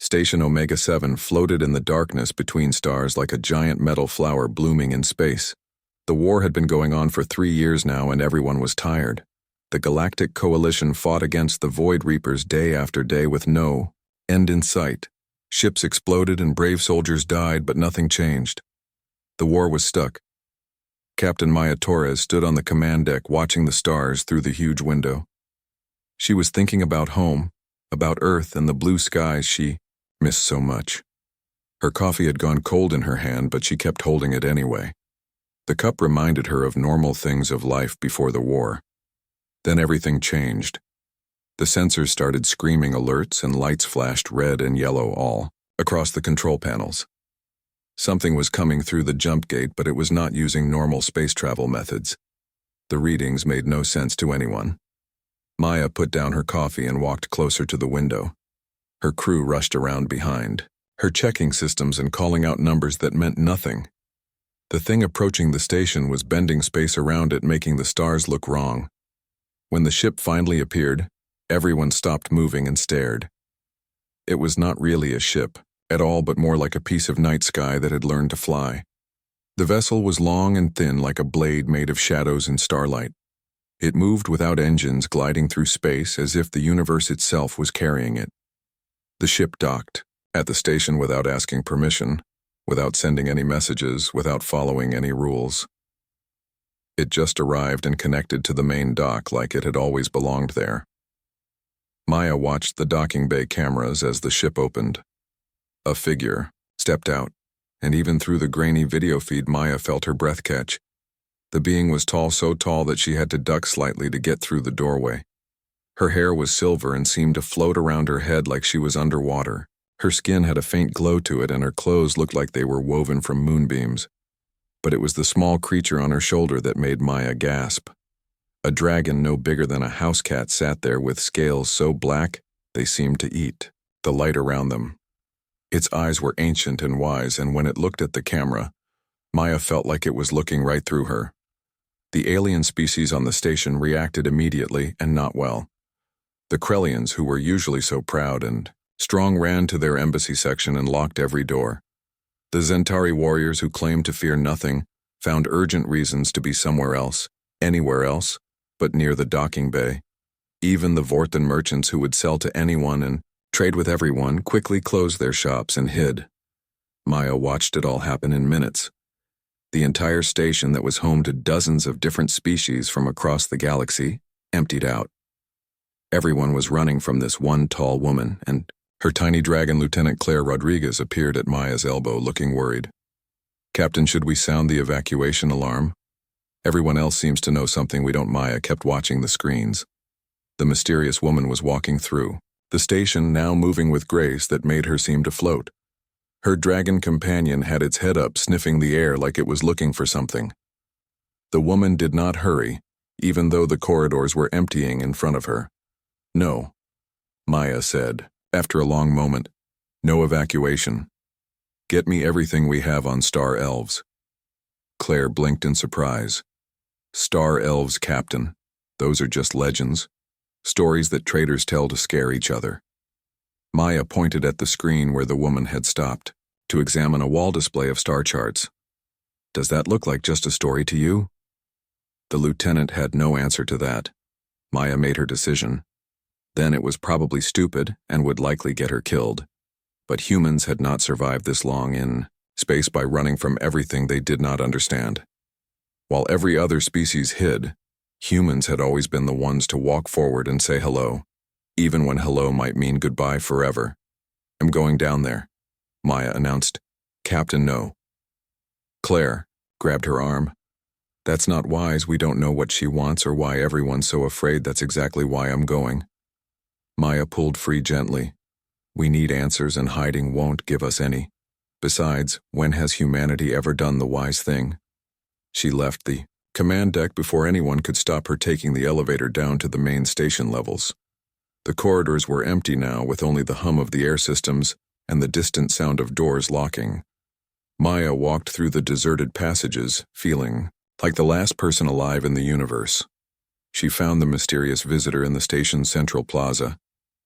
Station Omega-7 floated in the darkness between stars like a giant metal flower blooming in space. The war had been going on for 3 years now, and everyone was tired. The Galactic Coalition fought against the Void Reapers day after day with no end in sight. Ships exploded and brave soldiers died, but nothing changed. The war was stuck. Captain Maya Torres stood on the command deck watching the stars through the huge window. She was thinking about home, about Earth and the blue skies she missed so much. Her coffee had gone cold in her hand, but she kept holding it anyway. The cup reminded her of normal things of life before the war. Then everything changed. The sensors started screaming alerts and lights flashed red and yellow all across the control panels. Something was coming through the jump gate, but it was not using normal space travel methods. The readings made no sense to anyone. Maya put down her coffee and walked closer to the window. Her crew rushed around behind, her checking systems and calling out numbers that meant nothing. The thing approaching the station was bending space around it, making the stars look wrong. When the ship finally appeared, everyone stopped moving and stared. It was not really a ship at all, but more like a piece of night sky that had learned to fly. The vessel was long and thin, like a blade made of shadows and starlight. It moved without engines, gliding through space as if the universe itself was carrying it. The ship docked at the station without asking permission, without sending any messages, without following any rules. It just arrived and connected to the main dock like it had always belonged there. Maya watched the docking bay cameras as the ship opened. A figure stepped out, and even through the grainy video feed, Maya felt her breath catch. The being was tall, so tall that she had to duck slightly to get through the doorway. Her hair was silver and seemed to float around her head like she was underwater. Her skin had a faint glow to it, and her clothes looked like they were woven from moonbeams. But it was the small creature on her shoulder that made Maya gasp. A dragon no bigger than a house cat sat there with scales so black they seemed to eat the light around them. Its eyes were ancient and wise, and when it looked at the camera, Maya felt like it was looking right through her. The alien species on the station reacted immediately, and not well. The Krellians, who were usually so proud and strong, ran to their embassy section and locked every door. The Zentari warriors, who claimed to fear nothing, found urgent reasons to be somewhere else, anywhere else, but near the docking bay. Even the Vorthan merchants, who would sell to anyone and trade with everyone, quickly closed their shops and hid. Maya watched it all happen in minutes. The entire station, that was home to dozens of different species from across the galaxy, emptied out. Everyone was running from this one tall woman, and her tiny dragon, Lieutenant Claire Rodriguez, appeared at Maya's elbow, looking worried. "Captain, should we sound the evacuation alarm? Everyone else seems to know something we don't." Maya kept watching the screens. The mysterious woman was walking through the station, now moving with grace that made her seem to float. Her dragon companion had its head up, sniffing the air like it was looking for something. The woman did not hurry, even though the corridors were emptying in front of her. "No," Maya said, after a long moment. "No evacuation. Get me everything we have on Star Elves." Claire blinked in surprise. "Star Elves, Captain. Those are just legends. Stories that traders tell to scare each other." Maya pointed at the screen where the woman had stopped, to examine a wall display of star charts. "Does that look like just a story to you?" The lieutenant had no answer to that. Maya made her decision. Then it was probably stupid and would likely get her killed. But humans had not survived this long in space by running from everything they did not understand. While every other species hid, humans had always been the ones to walk forward and say hello, even when hello might mean goodbye forever. "I'm going down there," Maya announced. "Captain, no." Claire grabbed her arm. "That's not wise. We don't know what she wants or why everyone's so afraid. That's exactly why I'm going." Maya pulled free gently. "We need answers, and hiding won't give us any. Besides, when has humanity ever done the wise thing?" She left the command deck before anyone could stop her taking the elevator down to the main station levels. The corridors were empty now, with only the hum of the air systems and the distant sound of doors locking. Maya walked through the deserted passages, feeling like the last person alive in the universe. She found the mysterious visitor in the station's central plaza.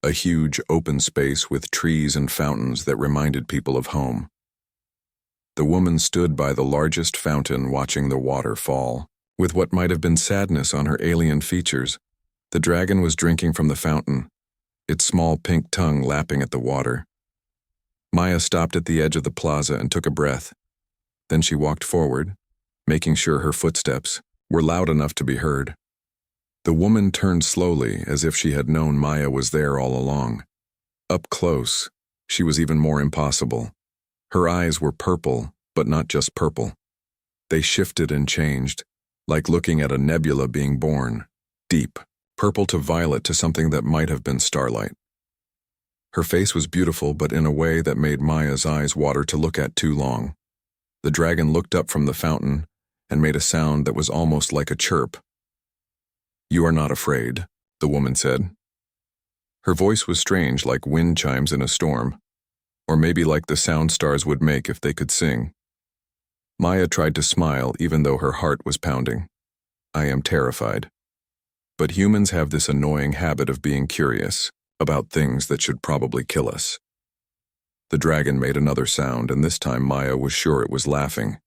a huge open space with trees and fountains that reminded people of home. The woman stood by the largest fountain watching the water fall, with what might have been sadness on her alien features. The dragon was drinking from the fountain, its small pink tongue lapping at the water. Maya stopped at the edge of the plaza and took a breath. Then she walked forward, making sure her footsteps were loud enough to be heard. The woman turned slowly, as if she had known Maya was there all along. Up close, she was even more impossible. Her eyes were purple, but not just purple. They shifted and changed, like looking at a nebula being born, deep, purple to violet to something that might have been starlight. Her face was beautiful, but in a way that made Maya's eyes water to look at too long. The dragon looked up from the fountain and made a sound that was almost like a chirp. "You are not afraid," the woman said. Her voice was strange, like wind chimes in a storm, or maybe like the sound stars would make if they could sing. Maya tried to smile even though her heart was pounding. "I am terrified. But humans have this annoying habit of being curious about things that should probably kill us." The dragon made another sound, and this time Maya was sure it was laughing.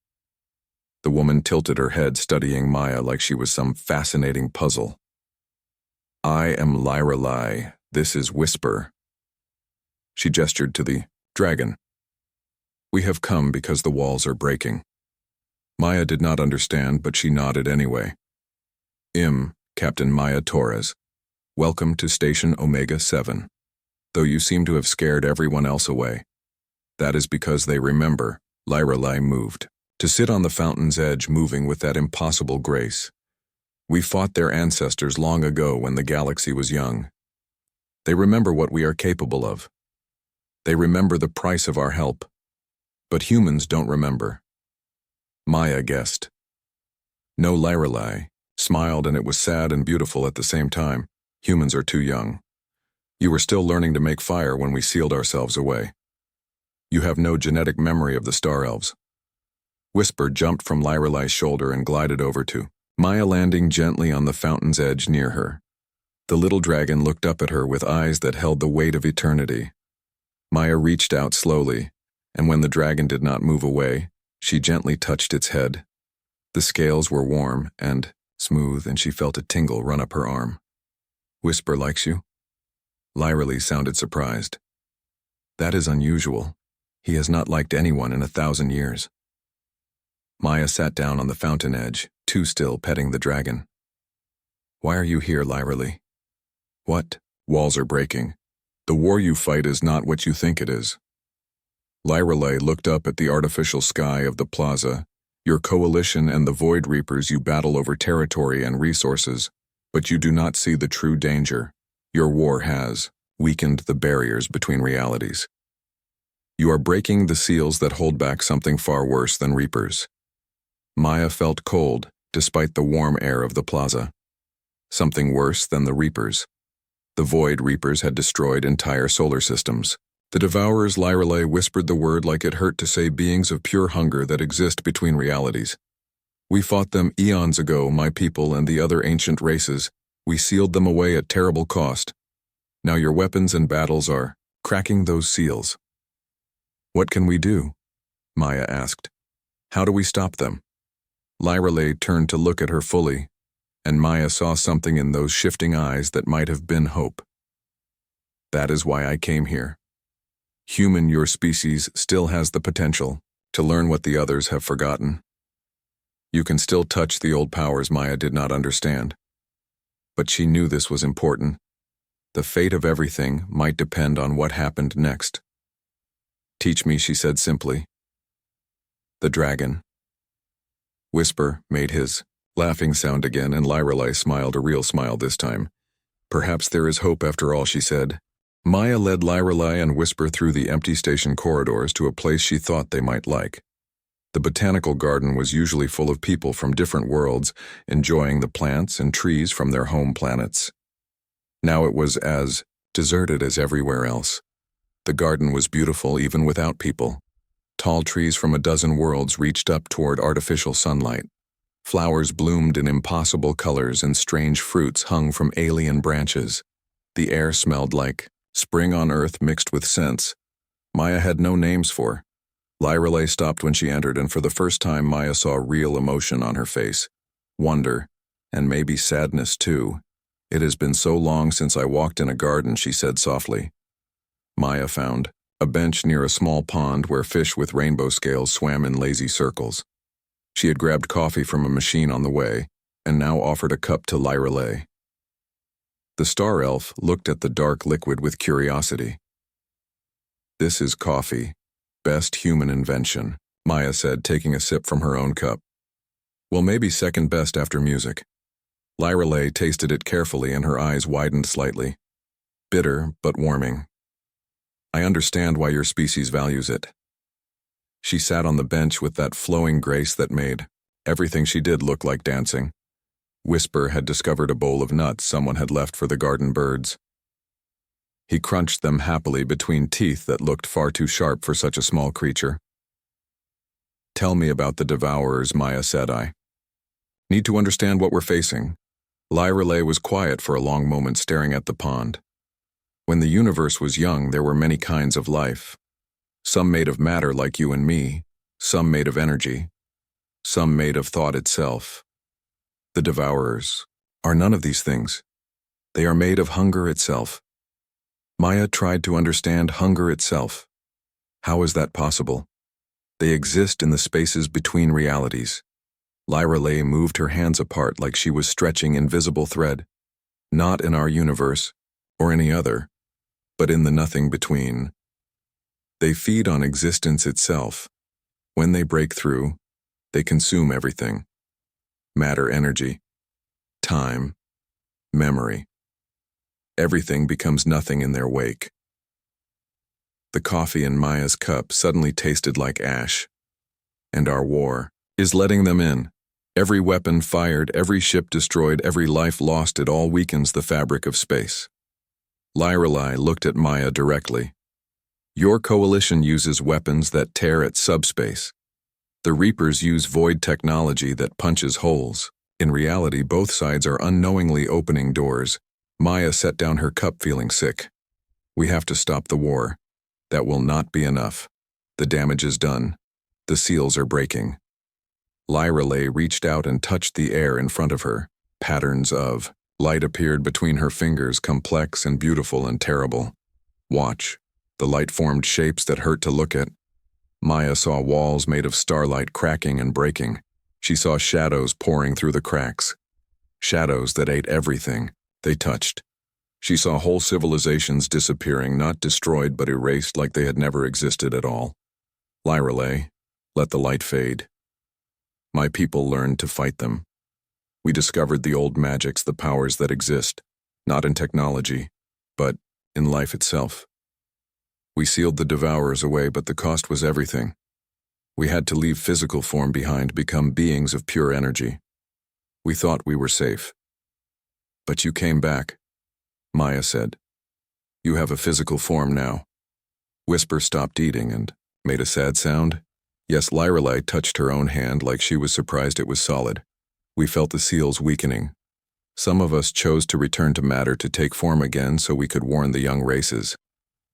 The woman tilted her head, studying Maya like she was some fascinating puzzle. "I am Lyrelai. This is Whisper." She gestured to the dragon. "We have come because the walls are breaking." Maya did not understand, but she nodded anyway. Captain Maya Torres. Welcome to Station Omega 7. Though you seem to have scared everyone else away. That is because they remember." Lyrelai moved, to sit on the fountain's edge, moving with that impossible grace. "We fought their ancestors long ago when the galaxy was young. They remember what we are capable of. They remember the price of our help. But humans don't remember." Maya guessed. No, Lyrelai smiled, and it was sad and beautiful at the same time. "Humans are too young. You were still learning to make fire when we sealed ourselves away. You have no genetic memory of the Star Elves." Whisper jumped from Lyrelai's shoulder and glided over to Maya, landing gently on the fountain's edge near her. The little dragon looked up at her with eyes that held the weight of eternity. Maya reached out slowly, and when the dragon did not move away, she gently touched its head. The scales were warm and smooth, and she felt a tingle run up her arm. "Whisper likes you?" Lyrelai sounded surprised. "That is unusual. He has not liked anyone in 1,000 years." Maya sat down on the fountain edge, too still, petting the dragon. "Why are you here, Lyrelai?" "What? Walls are breaking. The war you fight is not what you think it is." Lyrelai looked up at the artificial sky of the plaza. "Your coalition and the Void Reapers, you battle over territory and resources, but you do not see the true danger. Your war has weakened the barriers between realities. You are breaking the seals that hold back something far worse than Reapers." Maya felt cold, despite the warm air of the plaza. Something worse than the Reapers. The Void Reapers had destroyed entire solar systems. The Devourers, Lyrelai whispered the word like it hurt to say, beings of pure hunger that exist between realities. "We fought them eons ago, my people and the other ancient races. We sealed them away at terrible cost. Now your weapons and battles are cracking those seals." "What can we do?" Maya asked. "How do we stop them?" Lyrelai turned to look at her fully, and Maya saw something in those shifting eyes that might have been hope. "That is why I came here. Human, your species still has the potential to learn what the others have forgotten. You can still touch the old powers Maya did not understand. But she knew this was important. The fate of everything might depend on what happened next. "Teach me," she said simply. "The dragon." Whisper made his laughing sound again, and Lyrelai smiled, a real smile this time. "Perhaps there is hope after all," she said. Maya led Lyrelai and Whisper through the empty station corridors to a place she thought they might like. The botanical garden was usually full of people from different worlds, enjoying the plants and trees from their home planets. Now it was as deserted as everywhere else. The garden was beautiful even without people. Tall trees from a dozen worlds reached up toward artificial sunlight. Flowers bloomed in impossible colors, and strange fruits hung from alien branches. The air smelled like Spring on Earth mixed with scents. Maya had no names for. Lyrelay stopped when she entered, and for the first time Maya saw real emotion on her face. Wonder, and maybe sadness too. "It has been so long since I walked in a garden," she said softly. Maya found a bench near a small pond where fish with rainbow scales swam in lazy circles. She had grabbed coffee from a machine on the way, and now offered a cup to Lyrelay. The star elf looked at the dark liquid with curiosity. "This is coffee. Best human invention," Maya said, taking a sip from her own cup. "Well, maybe second best after music." Lyrelay tasted it carefully and her eyes widened slightly. "Bitter, but warming. I understand why your species values it." She sat on the bench with that flowing grace that made everything she did look like dancing. Whisper had discovered a bowl of nuts someone had left for the garden birds. He crunched them happily between teeth that looked far too sharp for such a small creature. "Tell me about the devourers," Maya said. "I need to understand what we're facing." Lyrelay was quiet for a long moment, staring at the pond. When the universe was young, there were many kinds of life. Some made of matter like you and me, some made of energy, some made of thought itself. The devourers are none of these things. They are made of hunger itself. Maya tried to understand hunger itself. How is that possible? They exist in the spaces between realities. Lyrelay moved her hands apart like she was stretching invisible thread. Not in our universe, or any other, but in the nothing between. They feed on existence itself. When they break through, they consume everything. Matter, energy, time, memory. Everything becomes nothing in their wake. The coffee in Maya's cup suddenly tasted like ash. And our war is letting them in. Every weapon fired, every ship destroyed, every life lost, it all weakens the fabric of space. Lyrelay looked at Maya directly. "Your coalition uses weapons that tear at subspace. The Reapers use void technology that punches holes. In reality, both sides are unknowingly opening doors." Maya set down her cup, feeling sick. "We have to stop the war. That will not be enough. The damage is done. The seals are breaking." Lyrelay reached out and touched the air in front of her. Patterns of light appeared between her fingers, complex and beautiful and terrible. "Watch." The light formed shapes that hurt to look at. Maya saw walls made of starlight cracking and breaking. She saw shadows pouring through the cracks. Shadows that ate everything they touched. She saw whole civilizations disappearing, not destroyed but erased like they had never existed at all. "Lyrelay, let the light fade. My people learned to fight them. We discovered the old magics, the powers that exist, not in technology, but in life itself. We sealed the devourers away, but the cost was everything. We had to leave physical form behind, become beings of pure energy. We thought we were safe. But you came back," Maya said. "You have a physical form now." Whisper stopped eating and made a sad sound. Yes, Lyrelay touched her own hand like she was surprised it was solid. "We felt the seals weakening. Some of us chose to return to matter to take form again so we could warn the young races.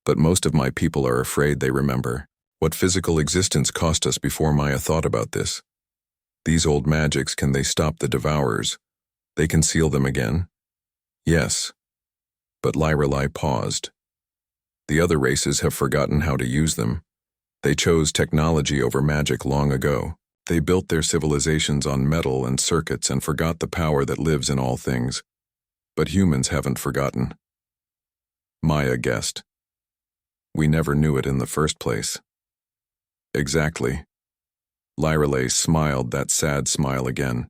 But most of my people are afraid they remember what physical existence cost us before Maya thought about this. These old magics, can they stop the devourers? They can seal them again?" "Yes." But Lyrelay paused. "The other races have forgotten how to use them. They chose technology over magic long ago. They built their civilizations on metal and circuits and forgot the power that lives in all things. But humans haven't forgotten." Maya guessed. "We never knew it in the first place." "Exactly." Lyrelay smiled, that sad smile again.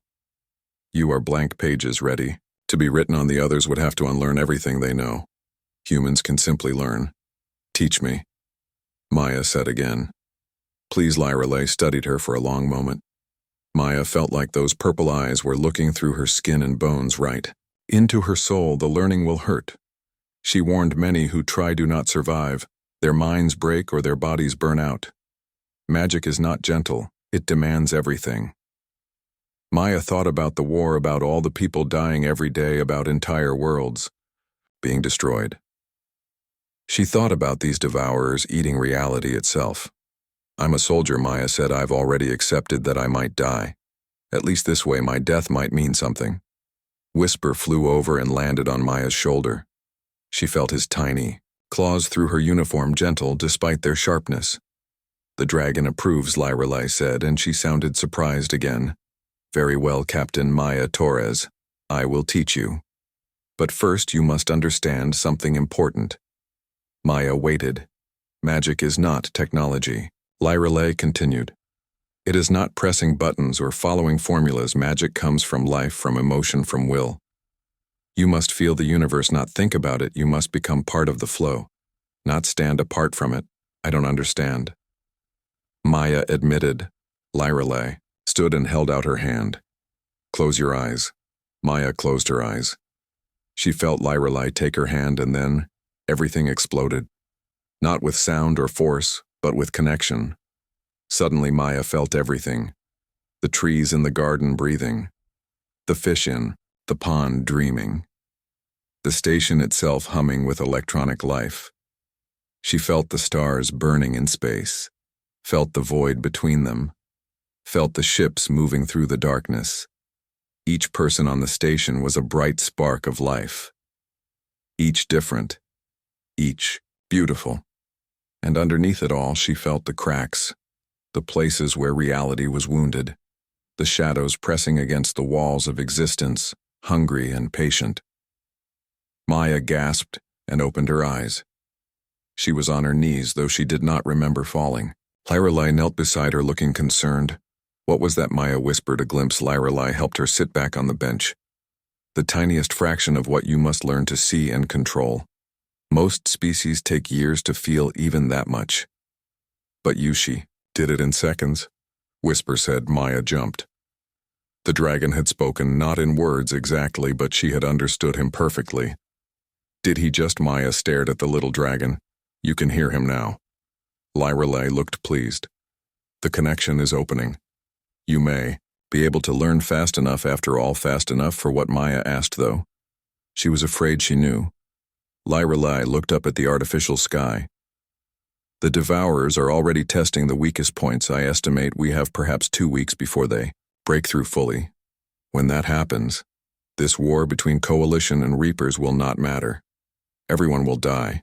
"You are blank pages ready. To be written on, the others would have to unlearn everything they know. Humans can simply learn. Teach me," Maya said again. Please, Lyrelay studied her for a long moment. Maya felt like those purple eyes were looking through her skin and bones right into her soul. The learning will hurt. She warned many who try do not survive. Their minds break or their bodies burn out. Magic is not gentle. It demands everything. Maya thought about the war, about all the people dying every day, about entire worlds being destroyed. She thought about these devourers eating reality itself. I'm a soldier, Maya said. I've already accepted that I might die. At least this way my death might mean something. Whisper flew over and landed on Maya's shoulder. She felt his tiny claws through her uniform, gentle despite their sharpness. The dragon approves, Lyrelei said, and she sounded surprised again. Very well, Captain Maya Torres. I will teach you. But first you must understand something important. Maya waited. Magic is not technology. Lyrelei continued. It is not pressing buttons or following formulas. Magic comes from life, from emotion, from will. You must feel the universe, not think about it. You must become part of the flow, not stand apart from it. I don't understand. Maya admitted. Lyrelei stood and held out her hand. Close your eyes. Maya closed her eyes. She felt Lyrelei take her hand, and then everything exploded. Not with sound or force, but with connection. Suddenly Maya felt everything. The trees in the garden breathing. The fish in the pond dreaming. The station itself humming with electronic life. She felt the stars burning in space. Felt the void between them. Felt the ships moving through the darkness. Each person on the station was a bright spark of life. Each different. Each beautiful. And underneath it all, she felt the cracks, the places where reality was wounded, the shadows pressing against the walls of existence, hungry and patient. Maya gasped and opened her eyes. She was on her knees, though she did not remember falling. Lyrelei knelt beside her, looking concerned. What was that? Maya whispered. A glimpse. Lyrelei helped her sit back on the bench. The tiniest fraction of what you must learn to see and control. Most species take years to feel even that much. But she did it in seconds. Whisper said. Maya jumped. The dragon had spoken, not in words exactly, but she had understood him perfectly. Did he just? Maya stared at the little dragon. You can hear him now. Lyrelei looked pleased. The connection is opening. You may be able to learn fast enough, after all. Fast enough for what? Maya asked, though. She was afraid she knew. Lyrelei looked up at the artificial sky. The devourers are already testing the weakest points. I estimate we have perhaps 2 weeks before they break through fully. When that happens, this war between Coalition and Reapers will not matter. Everyone will die,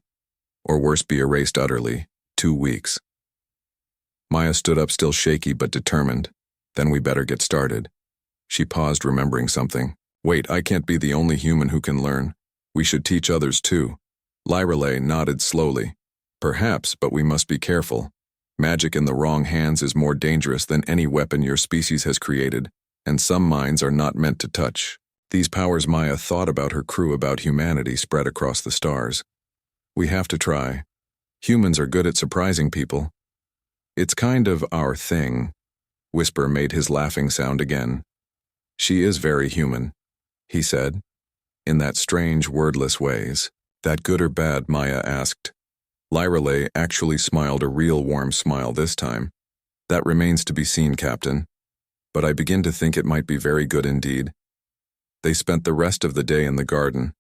or worse, be erased utterly. 2 weeks. Maya stood up, still shaky but determined. Then we better get started. She paused, remembering something. Wait, I can't be the only human who can learn. We should teach others too. Lyrelei nodded slowly. Perhaps, but we must be careful. Magic in the wrong hands is more dangerous than any weapon your species has created, and some minds are not meant to touch. These powers, Maya thought about her crew, about humanity spread across the stars. We have to try. Humans are good at surprising people. It's kind of our thing. Whisper made his laughing sound again. She is very human, he said, in that strange, wordless ways. That good or bad? Maya asked. Lyrelei actually smiled, a real warm smile this time. That remains to be seen, Captain. But I begin to think it might be very good indeed. They spent the rest of the day in the garden,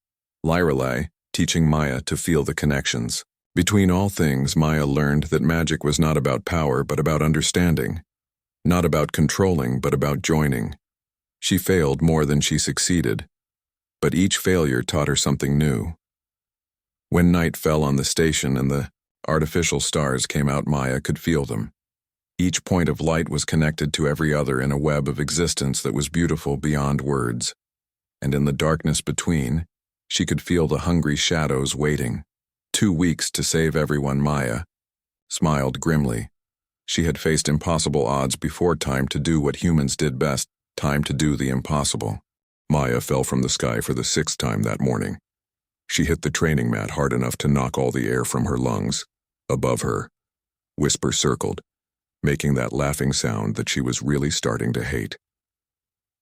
Lyrelei teaching Maya to feel the connections. Between all things, Maya learned that magic was not about power, but about understanding. Not about controlling, but about joining. She failed more than she succeeded, but each failure taught her something new. When night fell on the station and the artificial stars came out, Maya could feel them. Each point of light was connected to every other in a web of existence that was beautiful beyond words. And in the darkness between, she could feel the hungry shadows waiting. 2 weeks to save everyone. Maya smiled grimly. She had faced impossible odds before. Time to do what humans did best, time to do the impossible. Maya fell from the sky for the 6th time that morning. She hit the training mat hard enough to knock all the air from her lungs. Above her, Whisper circled, making that laughing sound that she was really starting to hate.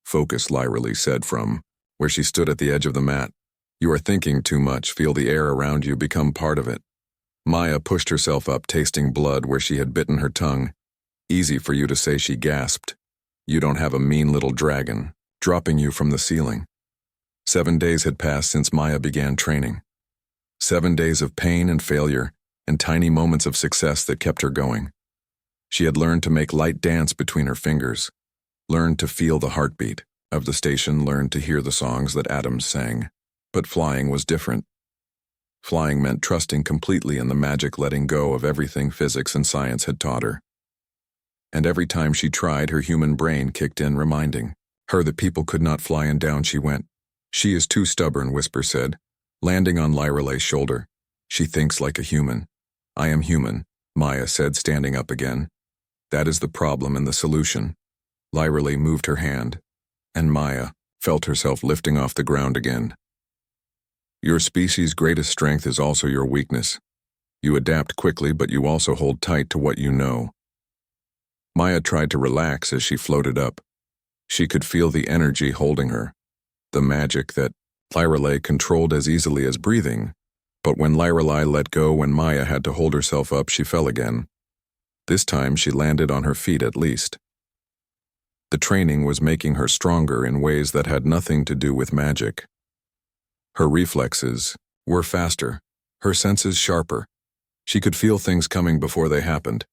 Focus, Lyrelei said from where she stood at the edge of the mat. You are thinking too much. Feel the air around you, become part of it. Maya pushed herself up, tasting blood where she had bitten her tongue. Easy for you to say, she gasped. You don't have a mean little dragon dropping you from the ceiling. 7 days had passed since Maya began training. 7 days of pain and failure, and tiny moments of success that kept her going. She had learned to make light dance between her fingers, learned to feel the heartbeat of the station, learned to hear the songs that atoms sang. But flying was different. Flying meant trusting completely in the magic letting go of everything physics and science had taught her. And every time she tried, her human brain kicked in, reminding her that people could not fly, and down she went. "She is too stubborn," Whisper said, landing on Lyralay's shoulder. "She thinks like a human." "I am human," Maya said, standing up again. "That is the problem and the solution." Lyralay moved her hand, and Maya felt herself lifting off the ground again. "Your species' greatest strength is also your weakness. You adapt quickly, but you also hold tight to what you know." Maya tried to relax as she floated up. She could feel the energy holding her, the magic that Lyralay controlled as easily as breathing. But when Lyralay let go and Maya had to hold herself up, she fell again. This time she landed on her feet at least. The training was making her stronger in ways that had nothing to do with magic. Her reflexes were faster, her senses sharper. She could feel things coming before they happened.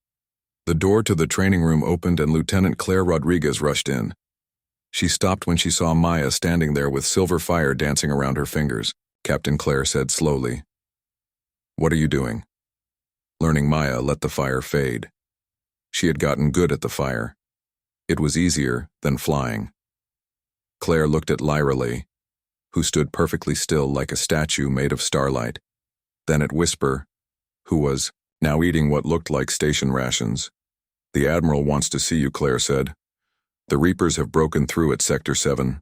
The door to the training room opened and Lieutenant Claire Rodriguez rushed in. She stopped when she saw Maya standing there with silver fire dancing around her fingers. Captain Claire said slowly, "What are you doing?" Learning Maya let the fire fade. She had gotten good at the fire. It was easier than flying. Claire looked at Lyralay, who stood perfectly still like a statue made of starlight, then at Whisper, who was now eating what looked like station rations. "The Admiral wants to see you," Claire said. "The Reapers have broken through at Sector 7.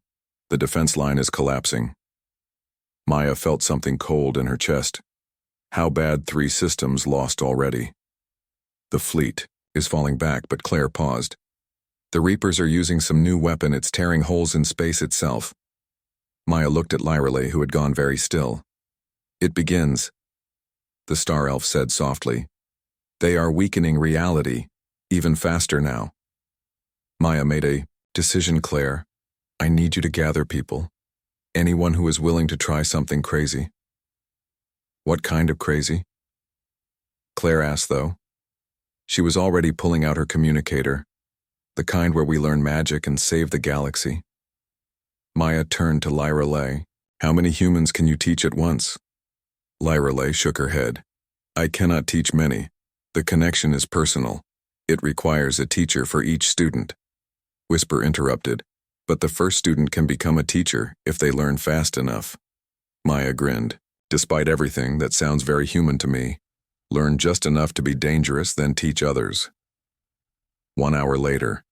The defense line is collapsing." Maya felt something cold in her chest. How bad? 3 systems lost already. "The fleet is falling back," but Claire paused. "The Reapers are using some new weapon. It's tearing holes in space itself." Maya looked at Lyralay, who had gone very still. "It begins," the Star Elf said softly. "They are weakening reality, even faster now." Maya made a decision. "Claire, I need you to gather people. Anyone who is willing to try something crazy." "What kind of crazy?" Claire asked, though. She was already pulling out her communicator, the kind where we learn magic and save the galaxy. Maya turned to Lyralay. "How many humans can you teach at once?" Lyralay shook her head. "I cannot teach many. The connection is personal. It requires a teacher for each student." Whisper interrupted, "But the first student can become a teacher if they learn fast enough." Maya grinned. "Despite everything, that sounds very human to me. Learn just enough to be dangerous, then teach others." 1 hour later.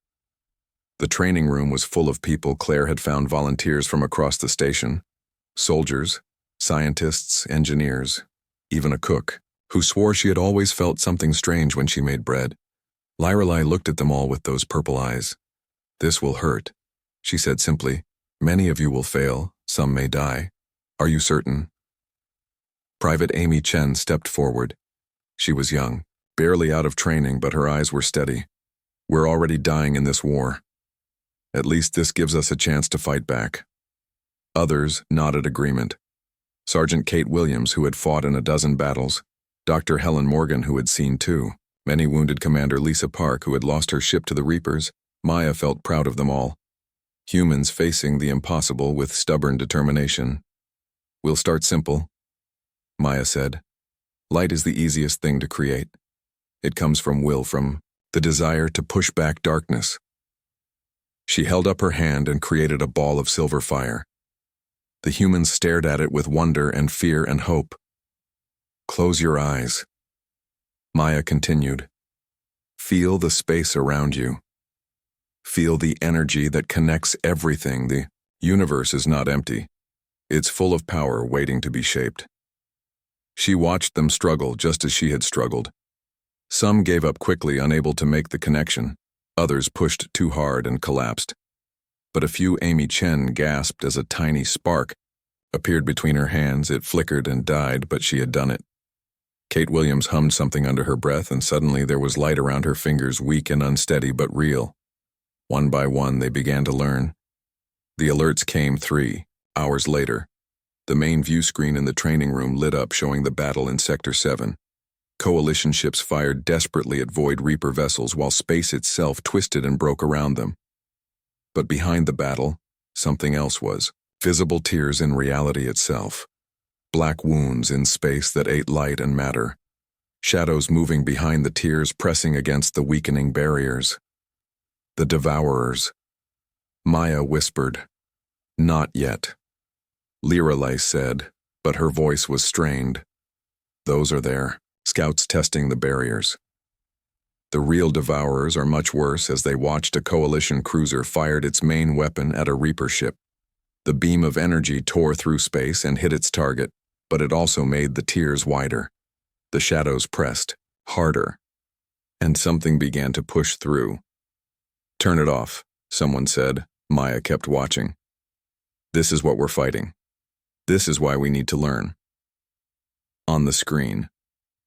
The training room was full of people. Claire had found volunteers from across the station. Soldiers, scientists, engineers, even a cook, who swore she had always felt something strange when she made bread. Lyralay looked at them all with those purple eyes. "This will hurt," she said simply. "Many of you will fail, some may die. Are you certain?" Private Amy Chen stepped forward. She was young, barely out of training, but her eyes were steady. "We're already dying in this war. At least this gives us a chance to fight back." Others nodded agreement. Sergeant Kate Williams, who had fought in a dozen battles, Dr. Helen Morgan, who had seen 2, many wounded, Commander Lisa Park, who had lost her ship to the Reapers. Maya felt proud of them all. Humans facing the impossible with stubborn determination. "We'll start simple," Maya said. "Light is the easiest thing to create. It comes from will, from the desire to push back darkness." She held up her hand and created a ball of silver fire. The humans stared at it with wonder and fear and hope. "Close your eyes," Maya continued. "Feel the space around you. Feel the energy that connects everything. The universe is not empty. It's full of power waiting to be shaped." She watched them struggle just as she had struggled. Some gave up quickly, unable to make the connection. Others pushed too hard and collapsed. But a few. Amy Chen gasped as a tiny spark appeared between her hands. It flickered and died, but she had done it. Kate Williams hummed something under her breath, and suddenly there was light around her fingers, weak and unsteady, but real. One by one, they began to learn. The alerts came 3 hours later. The main view screen in the training room lit up, showing the battle in Sector 7. Coalition ships fired desperately at Void Reaper vessels while space itself twisted and broke around them. But behind the battle, something else was. Visible tears in reality itself. Black wounds in space that ate light and matter. Shadows moving behind the tears, pressing against the weakening barriers. The Devourers. Maya whispered, "Not yet." Lirelai said, but her voice was strained. "Those are there, scouts testing the barriers." The real Devourers are much worse, as they watched a Coalition cruiser fired its main weapon at a Reaper ship. The beam of energy tore through space and hit its target, but it also made the tears wider. The shadows pressed, harder, and something began to push through. "Turn it off," someone said. Maya kept watching. "This is what we're fighting. This is why we need to learn." On the screen,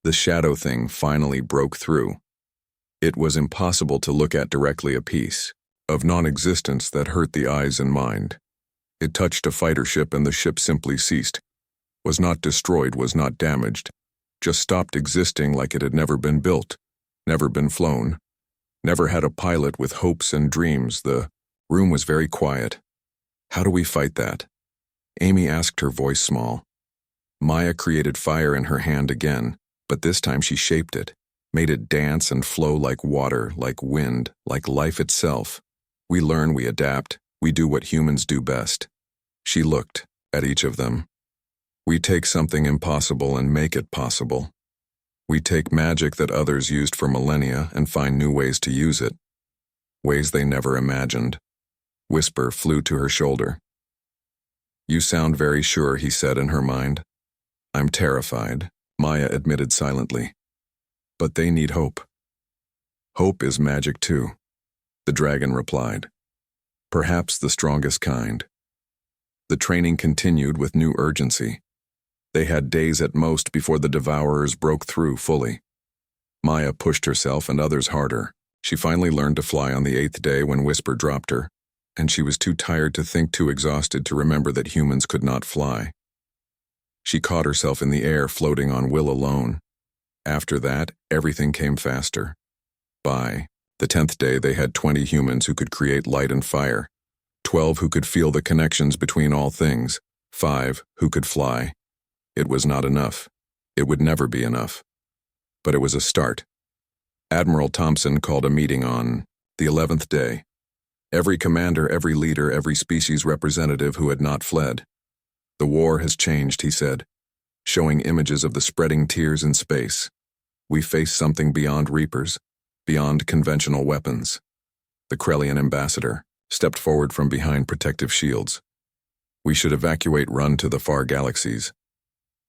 the shadow thing finally broke through. It was impossible to look at directly, a piece of non-existence that hurt the eyes and mind. It touched a fighter ship and the ship simply ceased. Was not destroyed, was not damaged. Just stopped existing, like it had never been built, never been flown, never had a pilot with hopes and dreams. The room was very quiet. "How do we fight that?" Amy asked, her voice small. Maya created fire in her hand again, but this time she shaped it, made it dance and flow like water, like wind, like life itself. "We learn, we adapt, we do what humans do best." She looked at each of them. "We take something impossible and make it possible. We take magic that others used for millennia and find new ways to use it. Ways they never imagined." Whisper flew to her shoulder. "You sound very sure," he said in her mind. "I'm terrified," Maya admitted silently. "But they need hope." "Hope is magic too," the dragon replied. "Perhaps the strongest kind." The training continued with new urgency. They had days at most before the Devourers broke through fully. Maya pushed herself and others harder. She finally learned to fly on the 8th day when Whisper dropped her, and she was too tired to think, too exhausted to remember that humans could not fly. She caught herself in the air, floating on will alone. After that, everything came faster. By the 10th day, they had 20 humans who could create light and fire, 12 who could feel the connections between all things, 5 who could fly. It was not enough. It would never be enough. But it was a start. Admiral Thompson called a meeting on the 11th day. Every commander, every leader, every species representative who had not fled. "The war has changed," he said, showing images of the spreading tears in space. "We face something beyond Reapers, beyond conventional weapons." The Krellian ambassador stepped forward from behind protective shields. "We should evacuate, run to the far galaxies."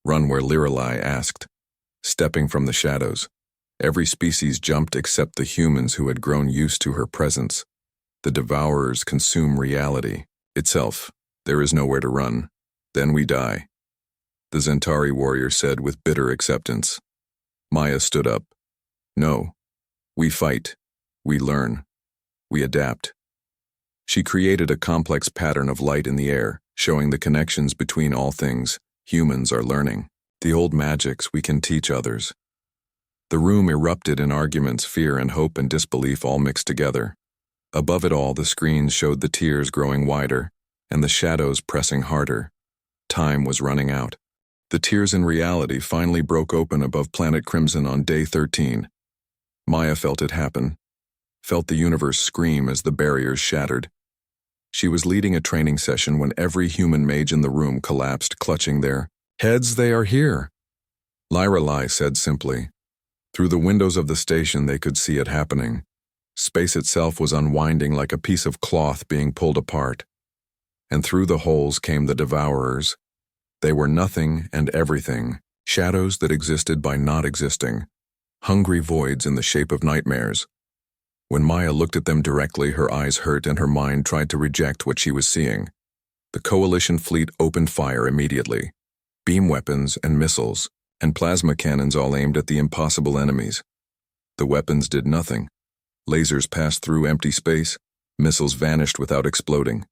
"Run where?" Lirelai asked. Stepping from the shadows, every species jumped except the humans who had grown used to her presence. The Devourers consume reality itself. There is nowhere to run. Then we die, the Zentari warrior said with bitter acceptance. Maya stood up. "No. We fight. We learn. We adapt." She created a complex pattern of light in the air, showing the connections between all things. Humans are learning. The old magics we can teach others. The room erupted in arguments, fear and hope and disbelief all mixed together. Above it all, the screens showed the tears growing wider and the shadows pressing harder. Time was running out. The tears in reality finally broke open above Planet Crimson on day 13. Maya felt it happen, felt the universe scream as the barriers shattered. She was leading a training session when every human mage in the room collapsed, clutching their heads. "They are here," Lirelai said simply. Through the windows of the station they could see it happening. Space itself was unwinding like a piece of cloth being pulled apart. And through the holes came the Devourers. They were nothing and everything, shadows that existed by not existing, hungry voids in the shape of nightmares. When Maya looked at them directly, her eyes hurt and her mind tried to reject what she was seeing. The Coalition fleet opened fire immediately. Beam weapons and missiles and plasma cannons all aimed at the impossible enemies. The weapons did nothing. Lasers passed through empty space. Missiles vanished without exploding.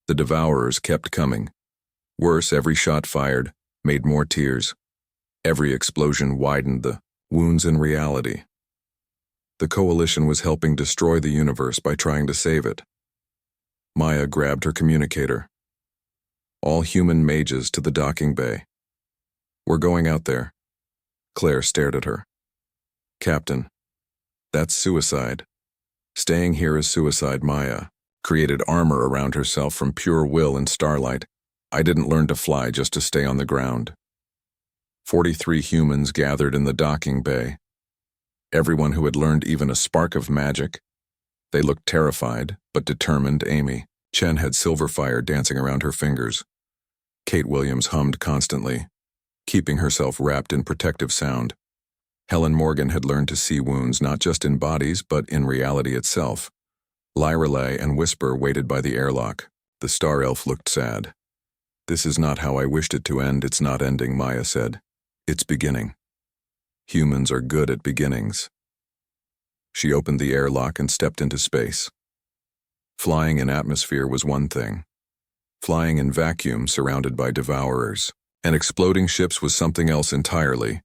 The Devourers kept coming. Worse, every shot fired made more tears. Every explosion widened the wounds in reality. The Coalition was helping destroy the universe by trying to save it. Maya grabbed her communicator. All human mages to the docking bay. We're going out there. Claire stared at her. Captain, that's suicide. Staying here is suicide. Maya created armor around herself from pure will and starlight. I didn't learn to fly just to stay on the ground. 43 humans gathered in the docking bay. Everyone who had learned even a spark of magic. They looked terrified, but determined. Amy Chen had silver fire dancing around her fingers. Kate Williams hummed constantly, keeping herself wrapped in protective sound. Helen Morgan had learned to see wounds not just in bodies, but in reality itself. Lyra Lay and Whisper waited by the airlock. The Star Elf looked sad. This is not how I wished it to end. It's not ending, Maya said. It's beginning. Humans are good at beginnings. She opened the airlock and stepped into space. Flying in atmosphere was one thing. Flying in vacuum surrounded by devourers and exploding ships was something else entirely.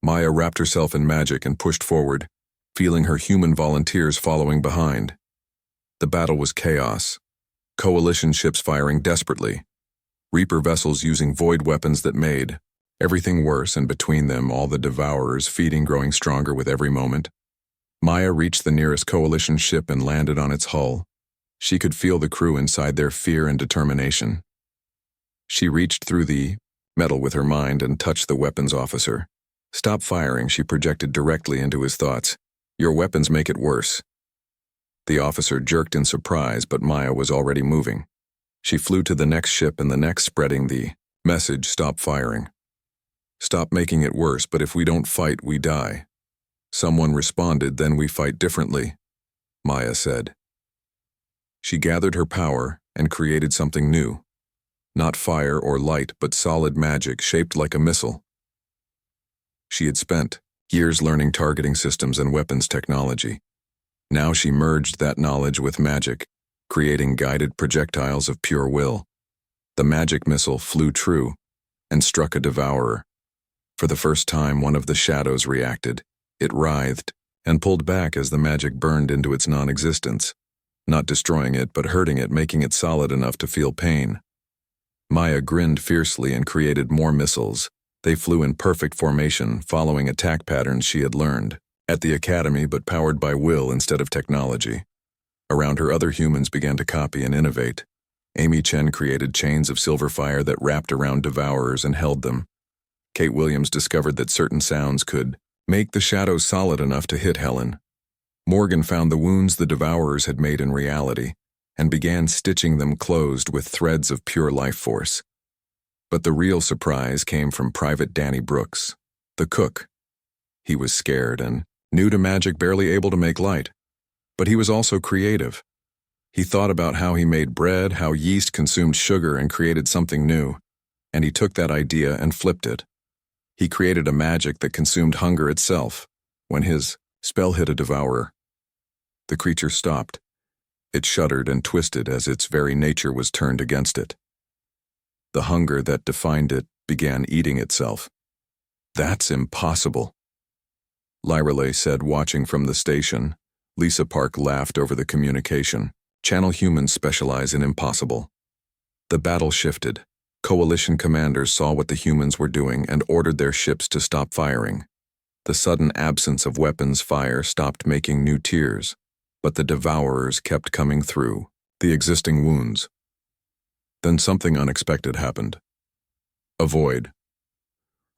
Maya wrapped herself in magic and pushed forward, feeling her human volunteers following behind. The battle was chaos. Coalition ships firing desperately. Reaper vessels using void weapons that made everything worse, and between them all the devourers feeding, growing stronger with every moment. Maya reached the nearest Coalition ship and landed on its hull. She could feel the crew inside their fear and determination. She reached through the metal with her mind and touched the weapons officer. Stop firing, she projected directly into his thoughts. Your weapons make it worse. The officer jerked in surprise, but Maya was already moving. She flew to the next ship and the next, spreading the message, stop firing. Stop making it worse, but if we don't fight, we die. Someone responded, then we fight differently, Maya said. She gathered her power and created something new. Not fire or light, but solid magic shaped like a missile. She had spent years learning targeting systems and weapons technology. Now she merged that knowledge with magic, creating guided projectiles of pure will. The magic missile flew true and struck a devourer. For the first time, one of the shadows reacted. It writhed and pulled back as the magic burned into its non-existence, not destroying it, but hurting it, making it solid enough to feel pain. Maya grinned fiercely and created more missiles. They flew in perfect formation, following attack patterns she had learned at the academy, but powered by will instead of technology. Around her, other humans began to copy and innovate. Amy Chen created chains of silver fire that wrapped around devourers and held them. Kate Williams discovered that certain sounds could make the shadows solid enough to hit Helen. Morgan found the wounds the devourers had made in reality and began stitching them closed with threads of pure life force. But the real surprise came from Private Danny Brooks, the cook. He was scared and new to magic, barely able to make light. But he was also creative. He thought about how he made bread, how yeast consumed sugar and created something new. And he took that idea and flipped it. He created a magic that consumed hunger itself. When his spell hit a devourer, the creature stopped. It shuddered and twisted as its very nature was turned against it. The hunger that defined it began eating itself. That's impossible, Lyra Lay said, watching from the station. Lisa Park laughed over the communication. Channel humans specialize in impossible. The battle shifted. Coalition commanders saw what the humans were doing and ordered their ships to stop firing. The sudden absence of weapons fire stopped making new tiers, but the devourers kept coming through the existing wounds. Then something unexpected happened. A void.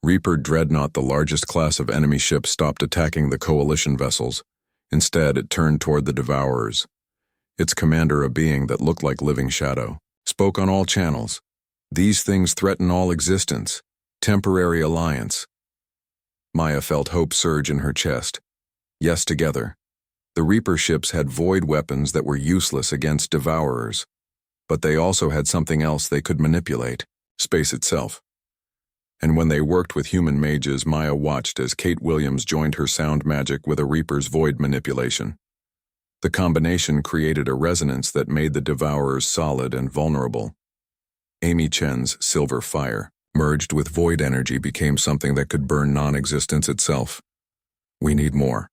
Reaper Dreadnought, the largest class of enemy ships, stopped attacking the Coalition vessels. Instead, it turned toward the devourers. Its commander, a being that looked like living shadow, spoke on all channels. These things threaten all existence. Temporary alliance. Maya felt hope surge in her chest. Yes, together. The Reaper ships had void weapons that were useless against devourers. But they also had something else they could manipulate, space itself. And when they worked with human mages, Maya watched as Kate Williams joined her sound magic with a Reaper's void manipulation. The combination created a resonance that made the devourers solid and vulnerable. Amy Chen's silver fire, merged with void energy, became something that could burn non-existence itself. "We need more,"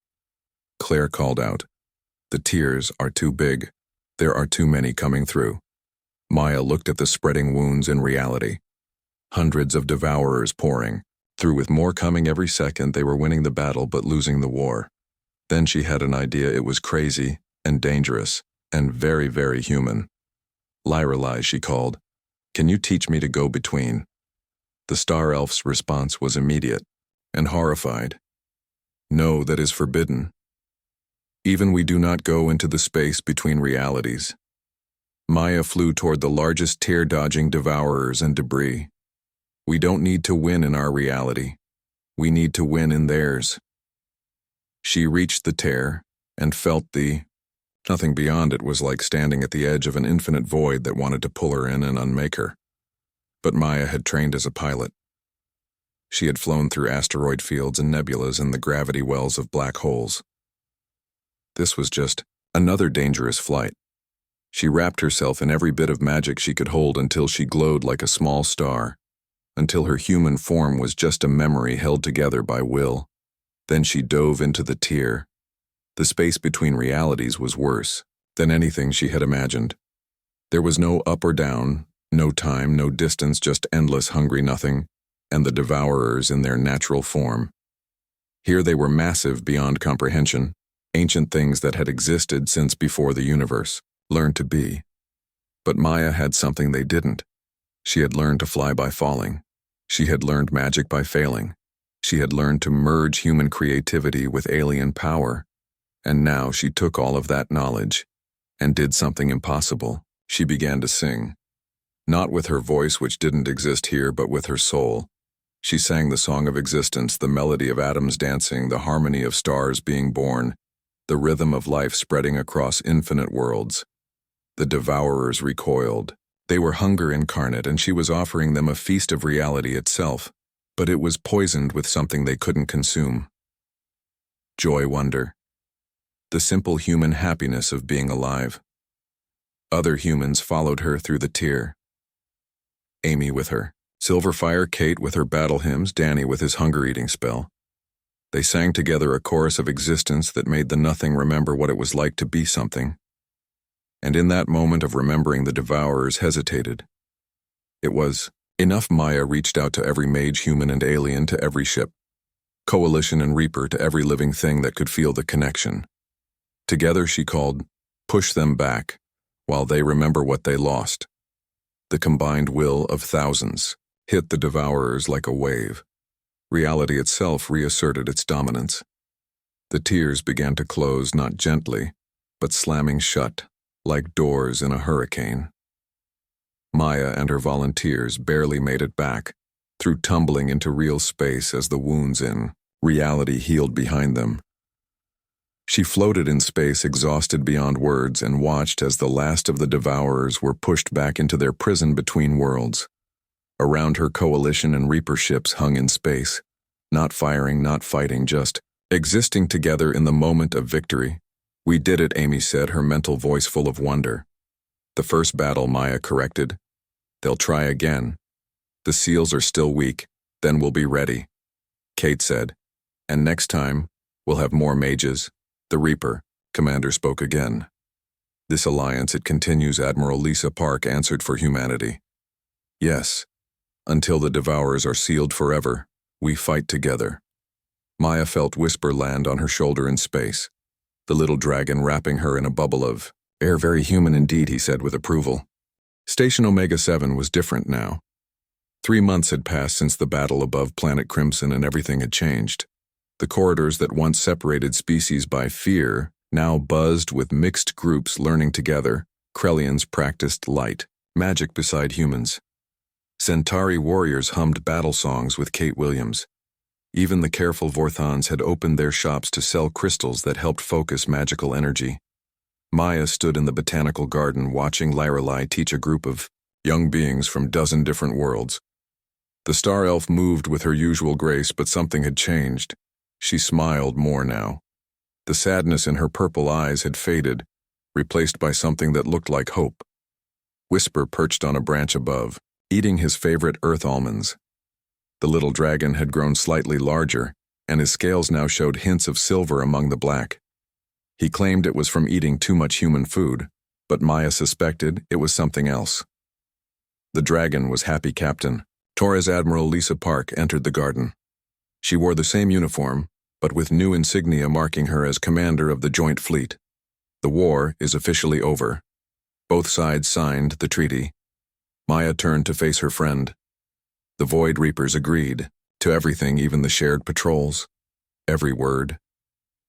Claire called out. "The tears are too big. There are too many coming through." Maya looked at the spreading wounds in reality. Hundreds of devourers pouring through, with more coming every second. They were winning the battle but losing the war. Then she had an idea. It was crazy and dangerous and very, very human. "Lyrelai," she called. "Can you teach me to go between?" The Star Elf's response was immediate and horrified. "No, that is forbidden. Even we do not go into the space between realities." Maya flew toward the largest tear-dodging devourers and debris. "We don't need to win in our reality. We need to win in theirs." She reached the tear and felt nothing beyond it was like standing at the edge of an infinite void that wanted to pull her in and unmake her. But Maya had trained as a pilot. She had flown through asteroid fields and nebulas and the gravity wells of black holes. This was just another dangerous flight. She wrapped herself in every bit of magic she could hold until she glowed like a small star, until her human form was just a memory held together by will. Then she dove into the tear. The space between realities was worse than anything she had imagined. There was no up or down, no time, no distance, just endless hungry nothing, and the devourers in their natural form. Here they were, massive beyond comprehension, ancient things that had existed since before the universe learned to be. But Maya had something they didn't. She had learned to fly by falling. She had learned magic by failing. She had learned to merge human creativity with alien power. And now she took all of that knowledge and did something impossible. She began to sing. Not with her voice, which didn't exist here, but with her soul. She sang the song of existence, the melody of atoms dancing, the harmony of stars being born, the rhythm of life spreading across infinite worlds. The devourers recoiled. They were hunger incarnate, and she was offering them a feast of reality itself, but it was poisoned with something they couldn't consume. Joy, wonder. The simple human happiness of being alive. Other humans followed her through the tear. Amy with her Silverfire, Kate with her battle hymns, Danny with his hunger-eating spell. They sang together a chorus of existence that made the nothing remember what it was like to be something. And in that moment of remembering, the devourers hesitated. It was enough. Maya reached out to every mage, human and alien, to every ship, coalition and reaper, to every living thing that could feel the connection. Together she called, "Push them back, while they remember what they lost." The combined will of thousands hit the devourers like a wave. Reality itself reasserted its dominance. The tears began to close, not gently, but slamming shut, like doors in a hurricane. Maya and her volunteers barely made it back, through tumbling into real space as the wounds in reality healed behind them. She floated in space, exhausted beyond words, and watched as the last of the devourers were pushed back into their prison between worlds. Around her, coalition and reaper ships hung in space, not firing, not fighting, just existing together in the moment of victory. "We did it," Amy said, her mental voice full of wonder. "The first battle," Maya corrected. "They'll try again. The seals are still weak, then we'll be ready," Kate said. "And next time, we'll have more mages." The Reaper commander spoke again. "This alliance, it continues," Admiral Lisa Park answered for humanity. "Yes, until the devourers are sealed forever, we fight together." Maya felt Whisper land on her shoulder in space, the little dragon wrapping her in a bubble of air. "Very human indeed," he said with approval. Station Omega 7 was different now. 3 months had passed since the battle above Planet Crimson, and everything had changed. The corridors that once separated species by fear now buzzed with mixed groups learning together. Krellians practiced light magic beside humans. Centauri warriors hummed battle songs with Kate Williams. Even the careful Vorthons had opened their shops to sell crystals that helped focus magical energy. Maya stood in the botanical garden watching Lyrelai teach a group of young beings from 12 different worlds. The star elf moved with her usual grace, but something had changed. She smiled more now. The sadness in her purple eyes had faded, replaced by something that looked like hope. Whisper perched on a branch above, eating his favorite earth almonds. The little dragon had grown slightly larger, and his scales now showed hints of silver among the black. He claimed it was from eating too much human food, but Maya suspected it was something else. The dragon was happy captain. Torres Admiral Lisa Park entered the garden. She wore the same uniform, but with new insignia marking her as commander of the Joint Fleet. The war is officially over. Both sides signed the treaty. Maya turned to face her friend. The Void Reapers agreed to everything, even the shared patrols. Every word.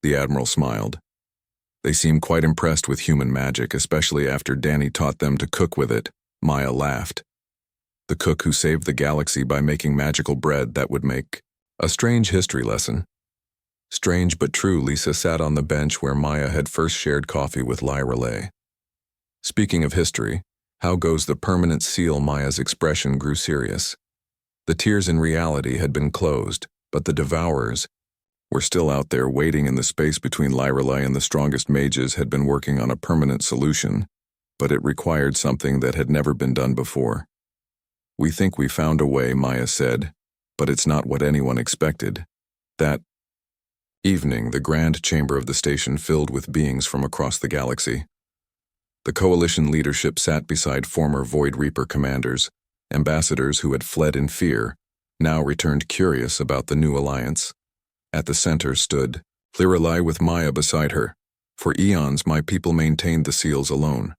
The Admiral smiled. They seemed quite impressed with human magic, especially after Danny taught them to cook with it. Maya laughed. The cook who saved the galaxy by making magical bread that would make a strange history lesson. Strange but true. Lisa sat on the bench where Maya had first shared coffee with Lyra Lay. Speaking of history, how goes the permanent seal? Maya's expression grew serious. The tears in reality had been closed, but the Devourers were still out there waiting in the space between Lyra Lay and the strongest mages had been working on a permanent solution, but it required something that had never been done before. We think we found a way, Maya said, but it's not what anyone expected. That evening, the grand chamber of the station filled with beings from across the galaxy. The coalition leadership sat beside former Void Reaper commanders, ambassadors who had fled in fear, now returned curious about the new alliance. At the center stood Lyra Lay with Maya beside her. For eons, my people maintained the seals alone.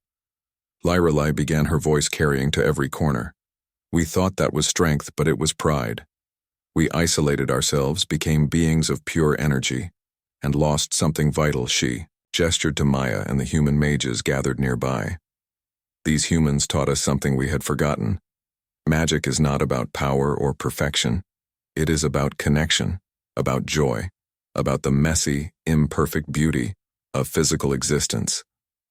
Lyra Lay began, her voice carrying to every corner. We thought that was strength, but it was pride. We isolated ourselves, became beings of pure energy, and lost something vital. She gestured to Maya and the human mages gathered nearby. These humans taught us something we had forgotten. Magic is not about power or perfection. It is about connection, about joy, about the messy, imperfect beauty of physical existence.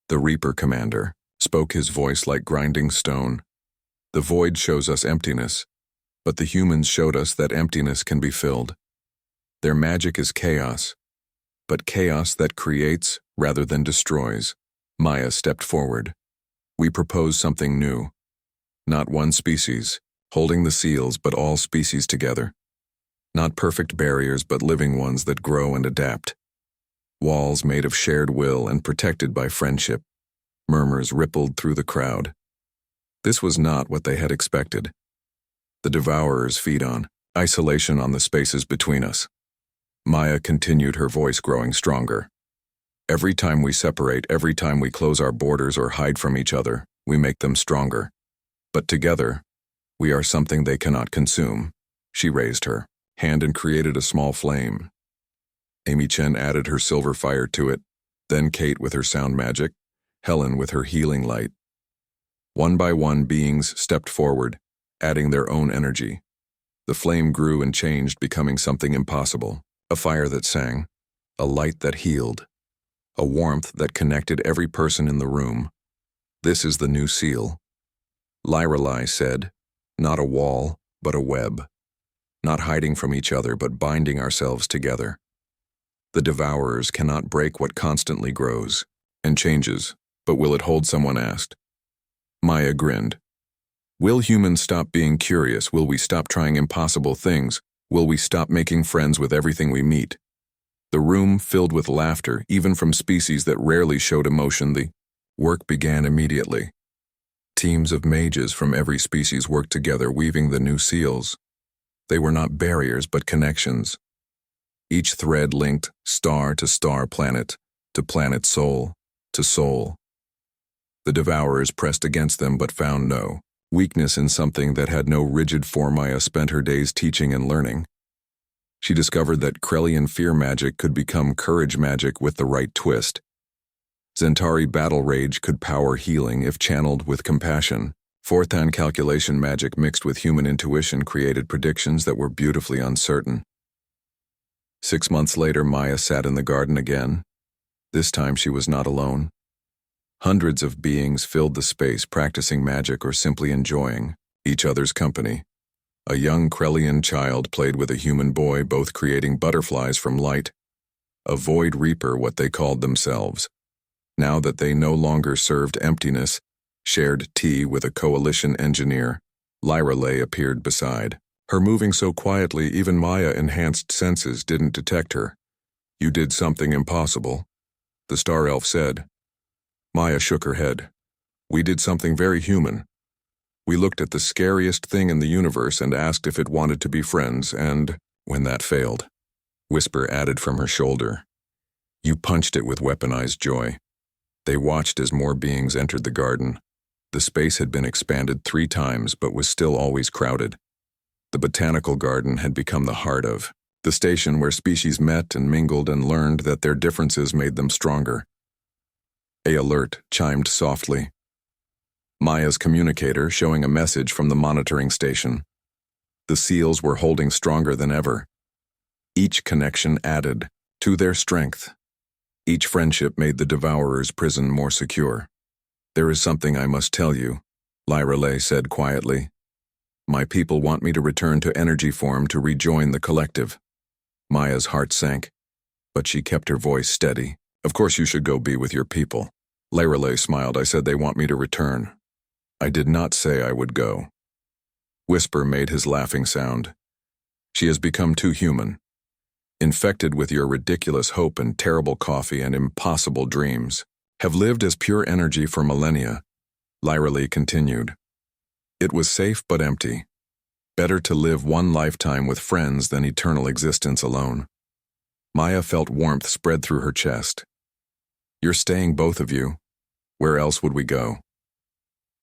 The Reaper commander spoke, his voice like grinding stone. The void shows us emptiness, but the humans showed us that emptiness can be filled. Their magic is chaos, but chaos that creates rather than destroys. Maya stepped forward. We propose something new. Not one species, holding the seals, but all species together. Not perfect barriers, but living ones that grow and adapt. Walls made of shared will and protected by friendship. Murmurs rippled through the crowd. This was not what they had expected. The Devourers feed on isolation, on the spaces between us. Maya continued, her voice growing stronger. Every time we separate, every time we close our borders or hide from each other, we make them stronger. But together, we are something they cannot consume. She raised her hand and created a small flame. Amy Chen added her silver fire to it, then Kate with her sound magic, Helen with her healing light. One by one, beings stepped forward, adding their own energy. The flame grew and changed, becoming something impossible. A fire that sang, a light that healed, a warmth that connected every person in the room. This is the new seal. Lyra Lay said, not a wall, but a web. Not hiding from each other, but binding ourselves together. The Devourers cannot break what constantly grows and changes, but will it hold? Someone asked. Maya grinned. Will humans stop being curious? Will we stop trying impossible things? Will we stop making friends with everything we meet? The room filled with laughter, even from species that rarely showed emotion. The work began immediately. Teams of mages from every species worked together, weaving the new seals. They were not barriers, but connections. Each thread linked star to star, planet to planet, soul to soul. The Devourers pressed against them but found no weakness in something that had no rigid form. Maya spent her days teaching and learning. She discovered that Krellian fear magic could become courage magic with the right twist. Zentari battle rage could power healing if channeled with compassion. Fourth-hand calculation magic mixed with human intuition created predictions that were beautifully uncertain. 6 months later, Maya sat in the garden again. This time she was not alone. Hundreds of beings filled the space, practicing magic or simply enjoying each other's company. A young Krellian child played with a human boy, both creating butterflies from light. A Void Reaper, what they called themselves. Now that they no longer served emptiness, shared tea with a coalition engineer. Lyra Lay appeared beside. Her moving so quietly even Maya-enhanced senses didn't detect her. "You did something impossible," the star elf said. Maya shook her head. "We did something very human. We looked at the scariest thing in the universe and asked if it wanted to be friends, and when that failed," Whisper added from her shoulder, "you punched it with weaponized joy." They watched as more beings entered the garden. The space had been expanded 3 times but was still always crowded. The botanical garden had become the heart of the station where species met and mingled and learned that their differences made them stronger. A alert chimed softly. Maya's communicator showing a message from the monitoring station. The seals were holding stronger than ever. Each connection added to their strength. Each friendship made the Devourer's prison more secure. "There is something I must tell you," Lyra Lay said quietly. "My people want me to return to energy form to rejoin the collective." Maya's heart sank, but she kept her voice steady. "Of course you should go be with your people." Lyra Lay smiled. "I said they want me to return. I did not say I would go." Whisper made his laughing sound. "She has become too human. Infected with your ridiculous hope and terrible coffee and impossible dreams. Have lived as pure energy for millennia," Lyra Lee continued. "It was safe but empty. Better to live one lifetime with friends than eternal existence alone." Maya felt warmth spread through her chest. "You're staying, both of you. Where else would we go?"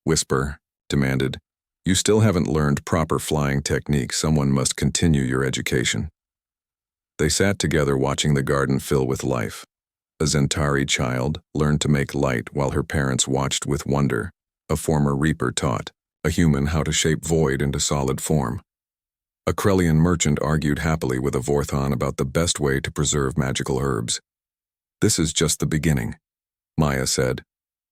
Whisper demanded, "You still haven't learned proper flying technique. Someone must continue your education." They sat together watching the garden fill with life. A Zentari child learned to make light while her parents watched with wonder. A former Reaper taught a human how to shape void into solid form. A Krellian merchant argued happily with a Vorthon about the best way to preserve magical herbs. "This is just the beginning," Maya said.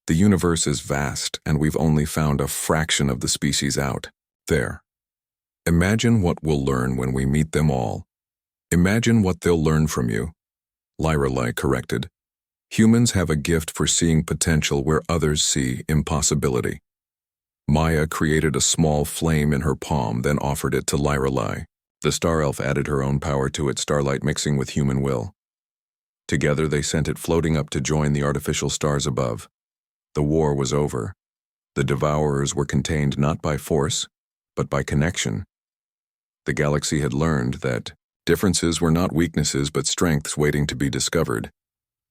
"The universe is vast, and we've only found a fraction of the species out there. Imagine what we'll learn when we meet them all. Imagine what they'll learn from you," Lyra Lay corrected. "Humans have a gift for seeing potential where others see impossibility." Maya created a small flame in her palm, then offered it to Lyra Lay. The star elf added her own power to it, starlight mixing with human will. Together they sent it floating up to join the artificial stars above. The war was over. The Devourers were contained not by force, but by connection. The galaxy had learned that differences were not weaknesses but strengths waiting to be discovered.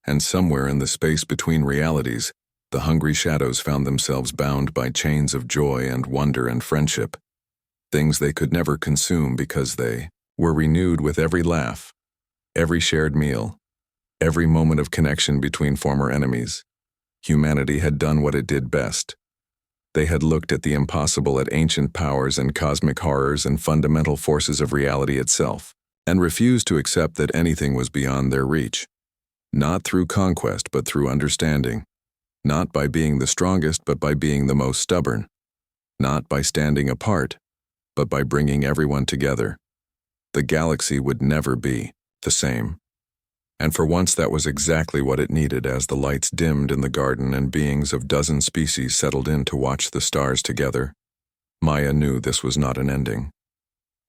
And somewhere in the space between realities, the hungry shadows found themselves bound by chains of joy and wonder and friendship. Things they could never consume because they were renewed with every laugh, every shared meal, every moment of connection between former enemies. Humanity had done what it did best. They had looked at the impossible, at ancient powers and cosmic horrors and fundamental forces of reality itself, and refused to accept that anything was beyond their reach. Not through conquest, but through understanding. Not by being the strongest, but by being the most stubborn. Not by standing apart, but by bringing everyone together. The galaxy would never be the same. And for once that was exactly what it needed as the lights dimmed in the garden and beings of dozen species settled in to watch the stars together. Maya knew this was not an ending.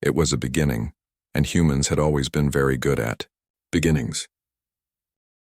It was a beginning, and humans had always been very good at beginnings.